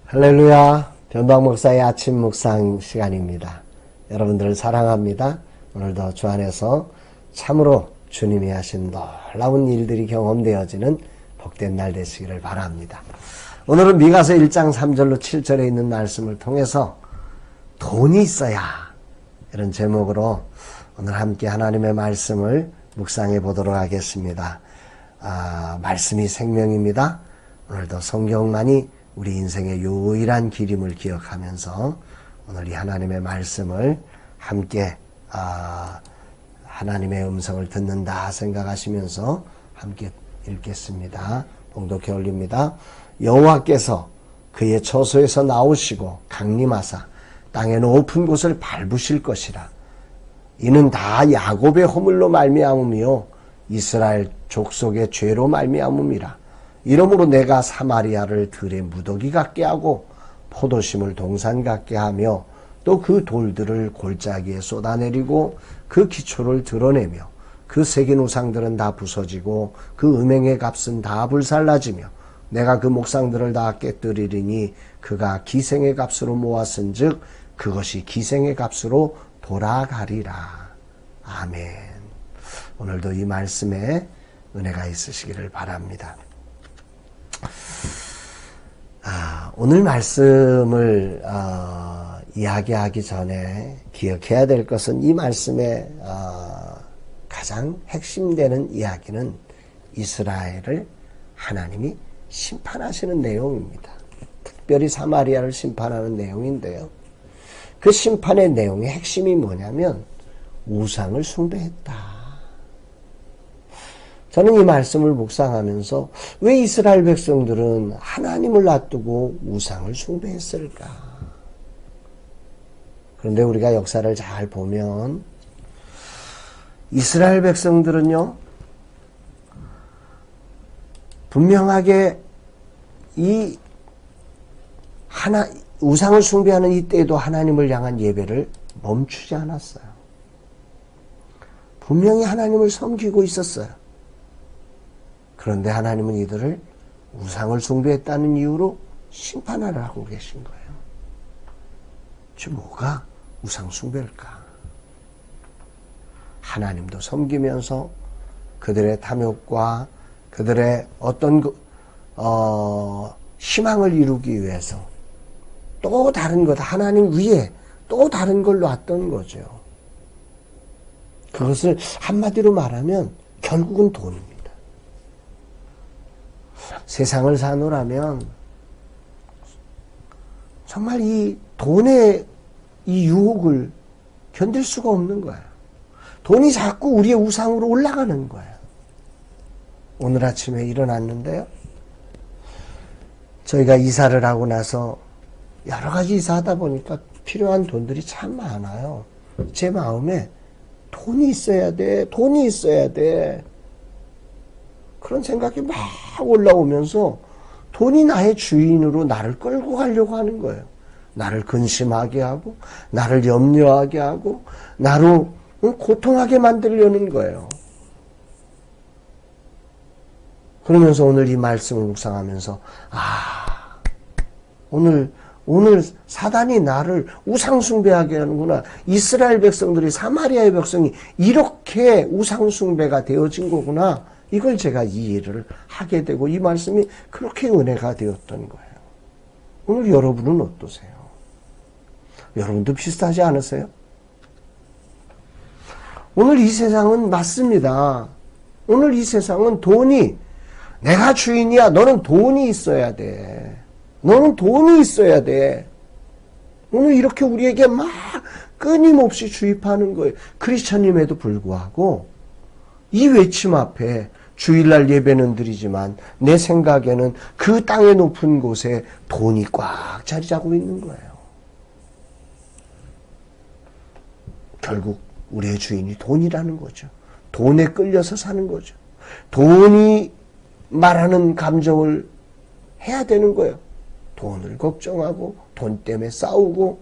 할렐루야. 변방 목사의 아침 묵상 시간입니다. 여러분들을 사랑합니다. 오늘도 주 안에서 참으로 주님이 하신 놀라운 일들이 경험되어지는 복된 날 되시기를 바랍니다. 오늘은 미가서 1장 3절로 7절에 있는 말씀을 통해서 돈이 있어야, 이런 제목으로 오늘 함께 하나님의 말씀을 묵상해 보도록 하겠습니다. 말씀이 생명입니다. 오늘도 성경만이 우리 인생의 유일한 길임을 기억하면서 오늘 이 하나님의 말씀을 함께 하나님의 음성을 듣는다 생각하시면서 함께 읽겠습니다. 봉독해 올립니다. 여호와께서 그의 처소에서 나오시고 강림하사 땅의 높은 곳을 밟으실 것이라. 이는 다 야곱의 허물로 말미암음이요 이스라엘 족속의 죄로 말미암음이라. 이러므로 내가 사마리아를 들의 무더기 같게 하고 포도심을 동산 같게 하며 또 그 돌들을 골짜기에 쏟아내리고 그 기초를 드러내며 그 새긴 우상들은 다 부서지고 그 음행의 값은 다 불살라지며 내가 그 목상들을 다 깨뜨리리니 그가 기생의 값으로 모았은즉 그것이 기생의 값으로 돌아가리라. 아멘. 오늘도 이 말씀에 은혜가 있으시기를 바랍니다. 오늘 말씀을 이야기하기 전에 기억해야 될 것은 이 말씀의 가장 핵심되는 이야기는 이스라엘을 하나님이 심판하시는 내용입니다. 특별히 사마리아를 심판하는 내용인데요. 그 심판의 내용의 핵심이 뭐냐면 우상을 숭배했다. 저는 이 말씀을 묵상하면서 왜 이스라엘 백성들은 하나님을 놔두고 우상을 숭배했을까? 그런데 우리가 역사를 잘 보면 이스라엘 백성들은요, 분명하게 이 우상을 숭배하는 이때에도 하나님을 향한 예배를 멈추지 않았어요. 분명히 하나님을 섬기고 있었어요. 그런데 하나님은 이들을 우상을 숭배했다는 이유로 심판을 하고 계신 거예요. 지금 뭐가 우상 숭배일까? 하나님도 섬기면서 그들의 탐욕과 그들의 어떤 희망을 이루기 위해서 또 다른 것, 하나님 위에 또 다른 걸 놨던 거죠. 그것을 한마디로 말하면 결국은 돈입니다. 세상을 사노라면 정말 이 돈의 이 유혹을 견딜 수가 없는 거예요. 돈이 자꾸 우리의 우상으로 올라가는 거예요. 오늘 아침에 일어났는데요, 저희가 이사를 하고 나서 여러 가지 이사하다 보니까 필요한 돈들이 참 많아요. 제 마음에 돈이 있어야 돼, 돈이 있어야 돼, 그런 생각이 막 올라오면서 돈이 나의 주인으로 나를 끌고 가려고 하는 거예요. 나를 근심하게 하고, 나를 염려하게 하고, 나로 고통하게 만들려는 거예요. 그러면서 오늘 이 말씀을 묵상하면서 오늘 사단이 나를 우상숭배하게 하는구나. 이스라엘 백성들이, 사마리아의 백성이 이렇게 우상숭배가 되어진 거구나. 이걸 제가 이해를 하게 되고 이 말씀이 그렇게 은혜가 되었던 거예요. 오늘 여러분은 어떠세요? 여러분도 비슷하지 않으세요? 오늘 이 세상은 맞습니다. 오늘 이 세상은 돈이, 내가 주인이야, 너는 돈이 있어야 돼, 너는 돈이 있어야 돼, 오늘 이렇게 우리에게 막 끊임없이 주입하는 거예요. 크리스천임에도 불구하고 이 외침 앞에 주일날 예배는 드리지만 내 생각에는 그 땅의 높은 곳에 돈이 꽉 자리 잡고 있는 거예요. 결국 우리의 주인이 돈이라는 거죠. 돈에 끌려서 사는 거죠. 돈이 말하는 감정을 해야 되는 거예요. 돈을 걱정하고 돈 때문에 싸우고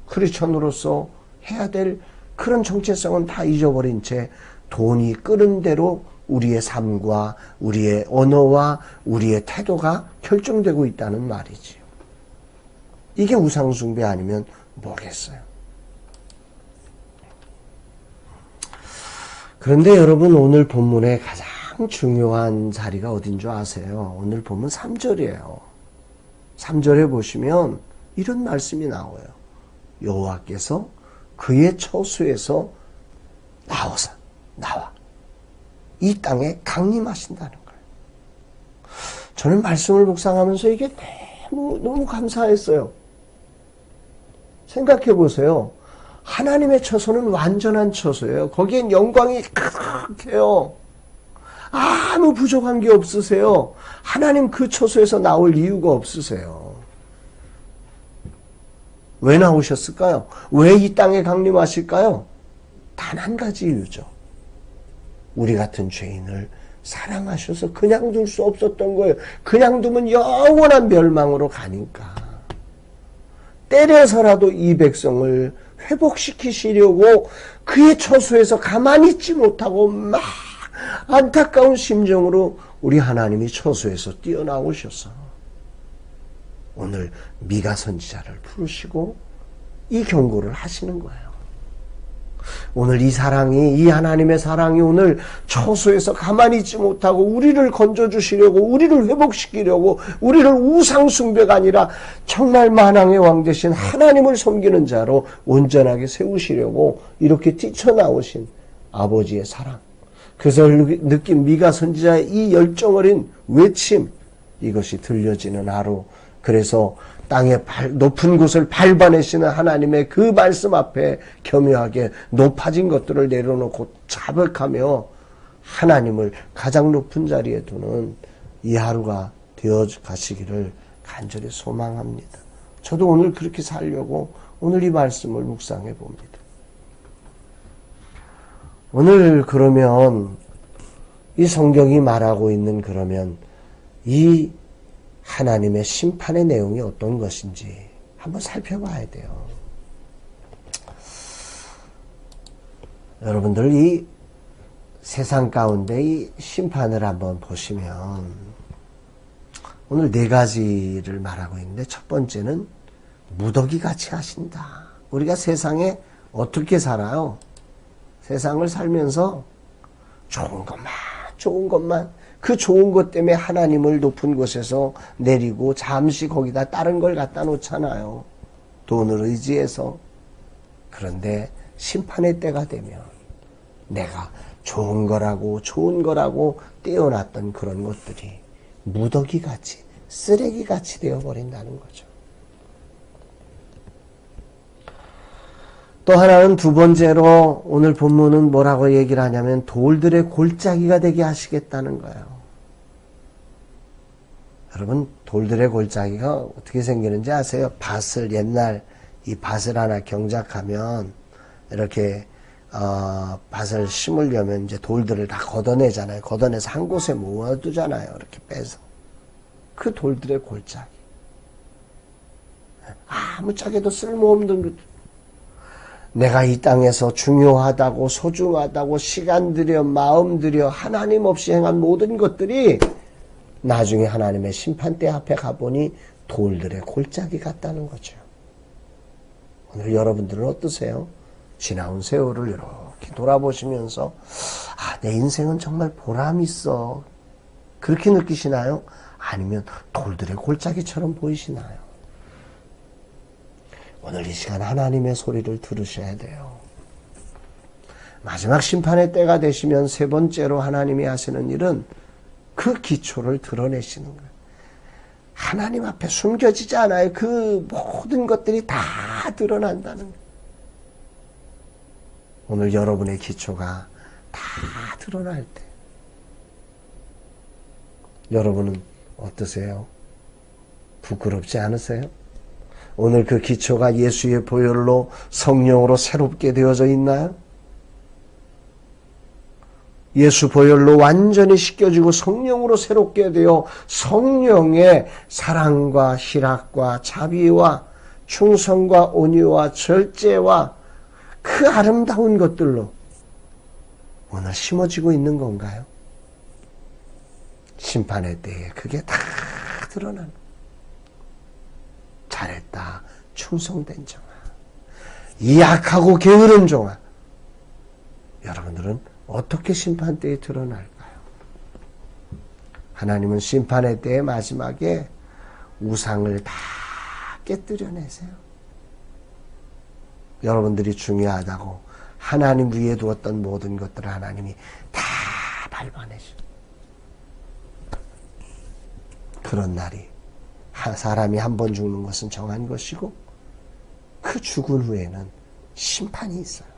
크리스천으로서 해야 될 그런 정체성은 다 잊어버린 채 돈이 끄는 대로 우리의 삶과 우리의 언어와 우리의 태도가 결정되고 있다는 말이지요. 이게 우상숭배 아니면 뭐겠어요? 그런데 여러분, 오늘 본문의 가장 중요한 자리가 어딘 줄 아세요? 오늘 본문 3절이에요. 3절에 보시면 이런 말씀이 나와요. 여호와께서 그의 처소에서 나와 이 땅에 강림하신다는 거예요. 저는 말씀을 묵상하면서 이게 너무 감사했어요. 생각해 보세요. 하나님의 처소는 완전한 처소예요. 거기엔 영광이 가득해요. 아무 부족한 게 없으세요. 하나님 그 처소에서 나올 이유가 없으세요. 왜 나오셨을까요? 왜 이 땅에 강림하실까요? 단 한 가지 이유죠. 우리 같은 죄인을 사랑하셔서 그냥 둘 수 없었던 거예요. 그냥 두면 영원한 멸망으로 가니까. 때려서라도 이 백성을 회복시키시려고 그의 처소에서 가만히 있지 못하고 막 안타까운 심정으로 우리 하나님이 처소에서 뛰어나오셔서 오늘 미가 선지자를 부르시고 이 경고를 하시는 거예요. 오늘 이 하나님의 사랑이 오늘 처소에서 가만히 있지 못하고 우리를 건져주시려고, 우리를 회복시키려고, 우리를 우상숭배가 아니라 정말 만왕의 왕 되신 하나님을 섬기는 자로 온전하게 세우시려고 이렇게 뛰쳐나오신 아버지의 사랑, 그래서 느낀 미가 선지자의 이 열정 어린 외침, 이것이 들려지는 하루. 그래서 땅의 높은 곳을 밟아내시는 하나님의 그 말씀 앞에 겸허하게 높아진 것들을 내려놓고 자백하며 하나님을 가장 높은 자리에 두는 이 하루가 되어 가시기를 간절히 소망합니다. 저도 오늘 그렇게 살려고 오늘 이 말씀을 묵상해 봅니다. 오늘 그러면 이 성경이 말하고 있는 그러면 이 하나님의 심판의 내용이 어떤 것인지 한번 살펴봐야 돼요. 여러분들 이 세상 가운데 이 심판을 한번 보시면 오늘 4가지를 말하고 있는데, 첫 번째는 무더기같이 하신다. 우리가 세상에 어떻게 살아요? 세상을 살면서 좋은 것만 그 좋은 것 때문에 하나님을 높은 곳에서 내리고 잠시 거기다 다른 걸 갖다 놓잖아요. 돈을 의지해서. 그런데 심판의 때가 되면 내가 좋은 거라고 떼어놨던 그런 것들이 무더기같이, 쓰레기같이 되어버린다는 거죠. 또 하나는, 두 번째로 오늘 본문은 뭐라고 얘기를 하냐면 돌들의 골짜기가 되게 하시겠다는 거예요. 여러분, 돌들의 골짜기가 어떻게 생기는지 아세요? 옛날 이 밭을 하나 경작하면 이렇게 밭을 심으려면 이제 돌들을 다 걷어내잖아요. 걷어내서 한 곳에 모아두잖아요. 이렇게 빼서. 그 돌들의 골짜기. 아무짝에도 쓸모없는 것. 내가 이 땅에서 중요하다고, 소중하다고, 시간 들여, 마음 들여, 하나님 없이 행한 모든 것들이 나중에 하나님의 심판대 앞에 가보니 돌들의 골짜기 같다는 거죠. 오늘 여러분들은 어떠세요? 지나온 세월을 이렇게 돌아보시면서 내 인생은 정말 보람 있어. 그렇게 느끼시나요? 아니면 돌들의 골짜기처럼 보이시나요? 오늘 이 시간 하나님의 소리를 들으셔야 돼요. 마지막 심판의 때가 되시면 세 번째로 하나님이 하시는 일은 그 기초를 드러내시는 거예요. 하나님 앞에 숨겨지지 않아요. 그 모든 것들이 다 드러난다는 거예요. 오늘 여러분의 기초가 다 드러날 때 여러분은 어떠세요? 부끄럽지 않으세요? 오늘 그 기초가 예수의 보혈로 성령으로 새롭게 되어져 있나요? 예수 보혈로 완전히 씻겨지고 성령으로 새롭게 되어 성령의 사랑과 희락과 자비와 충성과 온유와 절제와 그 아름다운 것들로 오늘 심어지고 있는 건가요? 심판의 때에 그게 다 드러나는. 잘했다 충성된 종아, 이 약하고 게으른 종아. 여러분들은 어떻게 심판대에 드러날까요? 하나님은 심판의 때의 마지막에 우상을 다 깨뜨려내세요. 여러분들이 중요하다고 하나님 위에 두었던 모든 것들을 하나님이 다 밟아내죠. 그런 날이, 사람이 한 번 죽는 것은 정한 것이고 그 죽은 후에는 심판이 있어요.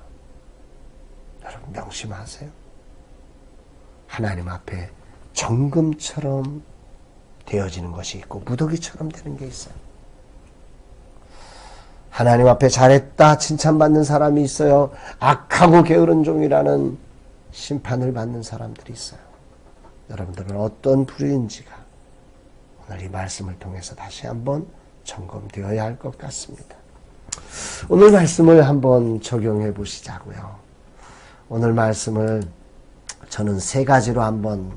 여러분 명심하세요. 하나님 앞에 정금처럼 되어지는 것이 있고 무더기처럼 되는 게 있어요. 하나님 앞에 잘했다 칭찬받는 사람이 있어요. 악하고 게으른 종이라는 심판을 받는 사람들이 있어요. 여러분들은 어떤 부류인지가 오늘 이 말씀을 통해서 다시 한번 점검되어야 할 것 같습니다. 오늘 말씀을 한번 적용해 보시자고요. 오늘 말씀을 저는 3가지로 한번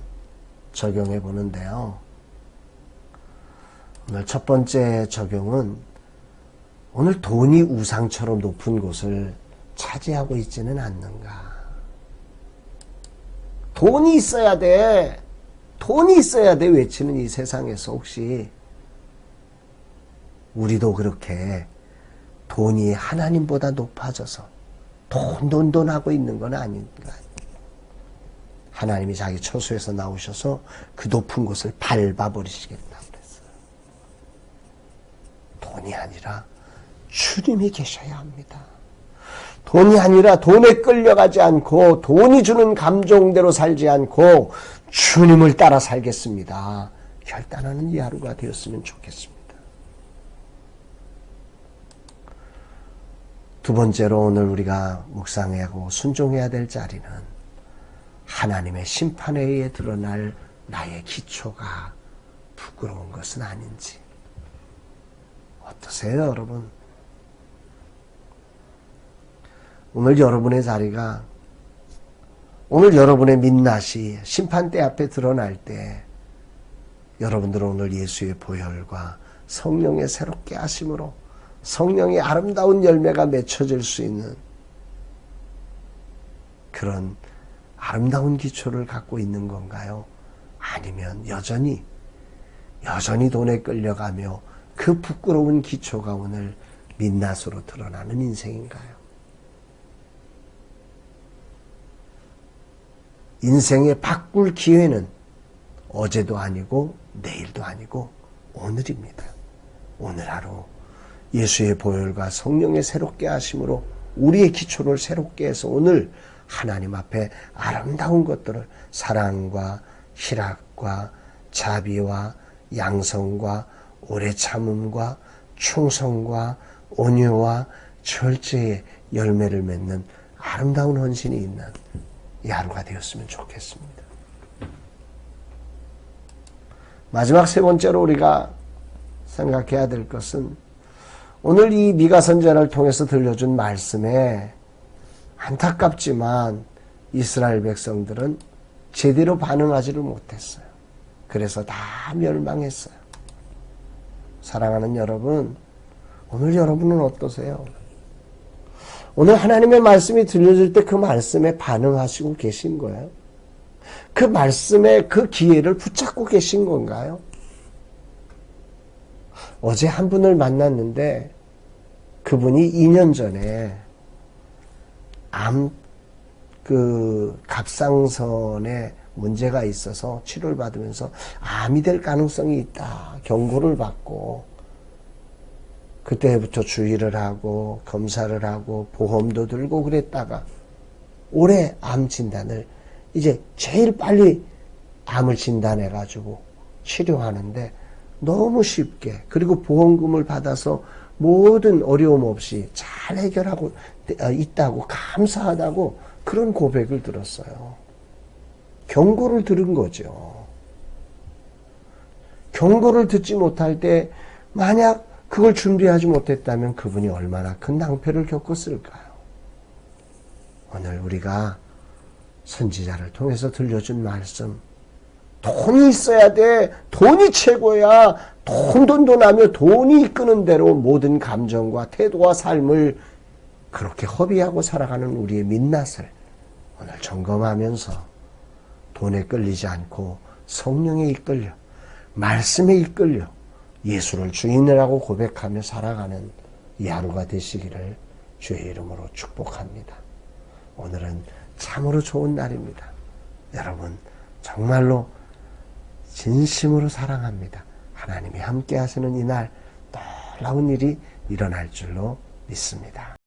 적용해 보는데요. 오늘 첫 번째 적용은 오늘 돈이 우상처럼 높은 곳을 차지하고 있지는 않는가. 돈이 있어야 돼. 돈이 있어야 돼 외치는 이 세상에서 혹시 우리도 그렇게 돈이 하나님보다 높아져서 돈 하고 있는 건 아닌가. 하나님이 자기 처소에서 나오셔서 그 높은 곳을 밟아버리시겠다고 그랬어요. 돈이 아니라 주님이 계셔야 합니다. 돈이 아니라 돈에 끌려가지 않고 돈이 주는 감정대로 살지 않고 주님을 따라 살겠습니다. 결단하는 이 하루가 되었으면 좋겠습니다. 두 번째로 오늘 우리가 묵상해야 하고 순종해야 될 자리는 하나님의 심판에 의해 드러날 나의 기초가 부끄러운 것은 아닌지. 어떠세요, 여러분? 오늘 여러분의 자리가, 오늘 여러분의 민낯이 심판대 앞에 드러날 때 여러분들은 오늘 예수의 보혈과 성령의 새롭게 하심으로 성령의 아름다운 열매가 맺혀질 수 있는 그런 아름다운 기초를 갖고 있는 건가요? 아니면 여전히 돈에 끌려가며 그 부끄러운 기초가 오늘 민낯으로 드러나는 인생인가요? 인생의 바꿀 기회는 어제도 아니고 내일도 아니고 오늘입니다. 오늘 하루 예수의 보혈과 성령의 새롭게 하심으로 우리의 기초를 새롭게 해서 오늘 하나님 앞에 아름다운 것들을 사랑과 희락과 자비와 양성과 오래 참음과 충성과 온유와 절제의 열매를 맺는 아름다운 헌신이 있는 이 하루가 되었으면 좋겠습니다. 마지막 세 번째로 우리가 생각해야 될 것은 오늘 이 미가 선지자를 통해서 들려준 말씀에 안타깝지만 이스라엘 백성들은 제대로 반응하지를 못했어요. 그래서 다 멸망했어요. 사랑하는 여러분, 오늘 여러분은 어떠세요? 오늘 하나님의 말씀이 들려질 때 그 말씀에 반응하시고 계신 거예요? 그 말씀의 그 기회를 붙잡고 계신 건가요? 어제 한 분을 만났는데 그분이 2년 전에 갑상선에 문제가 있어서 치료를 받으면서 암이 될 가능성이 있다 경고를 받고 그때부터 주의를 하고 검사를 하고 보험도 들고 그랬다가 올해 암 진단을 이제 제일 빨리 암을 진단해가지고 치료하는데 너무 쉽게 그리고 보험금을 받아서 모든 어려움 없이 잘 해결하고 있다고 감사하다고 그런 고백을 들었어요. 경고를 들은 거죠. 경고를 듣지 못할 때 만약 그걸 준비하지 못했다면 그분이 얼마나 큰 낭패를 겪었을까요? 오늘 우리가 선지자를 통해서 들려준 말씀 돈이 있어야 돼. 돈이 최고야. 돈돈돈 하며 돈이 이끄는 대로 모든 감정과 태도와 삶을 그렇게 허비하고 살아가는 우리의 민낯을 오늘 점검하면서 돈에 끌리지 않고 성령에 이끌려 말씀에 이끌려 예수를 주인이라고 고백하며 살아가는 이 하루가 되시기를 주의 이름으로 축복합니다. 오늘은 참으로 좋은 날입니다. 여러분 정말로 진심으로 사랑합니다. 하나님이 함께 하시는 이 날 놀라운 일이 일어날 줄로 믿습니다.